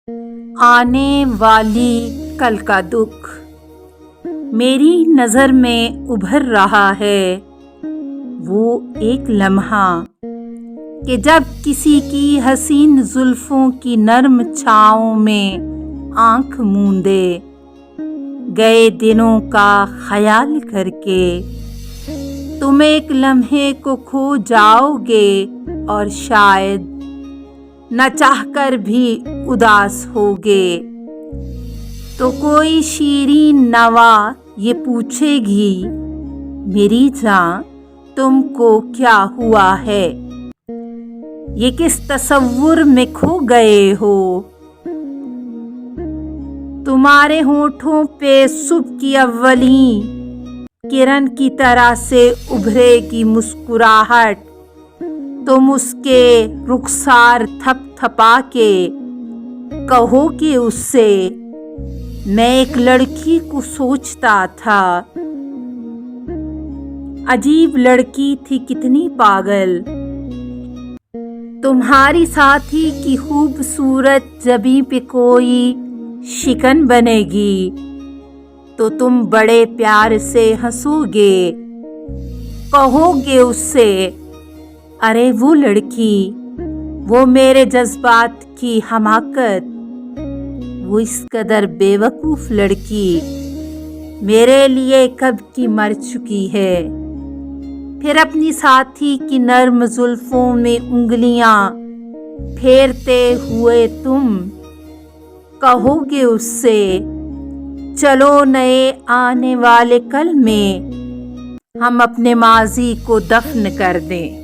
آنے والی کل کا دکھ میری نظر میں ابھر رہا ہے۔ وہ ایک لمحہ کہ جب کسی کی حسین زلفوں کی نرم چھاؤں میں آنکھ موندے گئے دنوں کا خیال کر کے تم ایک لمحے کو کھو جاؤ گے اور شاید نہ چاہ کر بھی اداس ہوگے، تو کوئی شیریں نوا یہ پوچھے گی میری جاں تم کو کیا ہوا ہے، یہ کس تصور میں کھو گئے ہو۔ تمہارے ہونٹوں پہ صبح کی اولین کرن کی طرح سے ابھرے گی مسکراہٹ، تم اس کے رخسار تھپ تھپا کے کہو گے اس سے میں ایک لڑکی کو سوچتا تھا، عجیب لڑکی تھی کتنی پاگل۔ تمہاری ساتھی کی خوبصورت جبیں پہ کوئی شکن بنے گی تو تم بڑے پیار سے ہنسو گے، کہو گے اس سے ارے وہ لڑکی، وہ میرے جذبات کی حماقت، وہ اس قدر بے وقوف لڑکی میرے لیے کب کی مر چکی ہے۔ پھر اپنی ساتھی کی نرم زلفوں میں انگلیاں پھیرتے ہوئے تم کہو گے اس سے چلو نئے آنے والے کل میں ہم اپنے ماضی کو دفن کر دیں۔